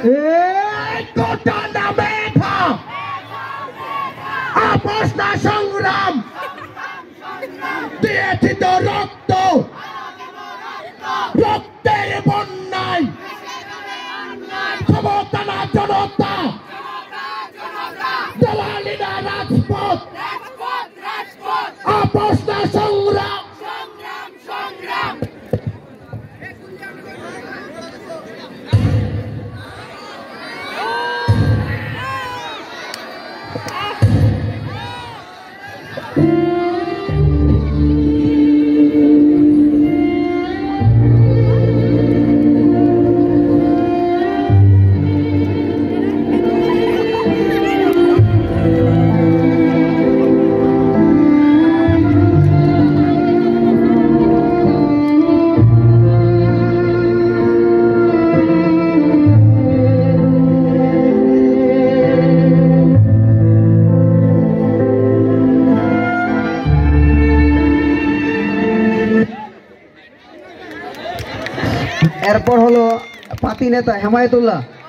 Quota না মেধা আপোষ না সংগ্রাম দিয়েছি তো রক্ত রক্তের বন্যায় ক্ষমতা না জনতা দালালি না রাজপথ আপোষ না সংগ্রাম এরপর হলো পাতি নেতা হেমায়েতুল্লাহ।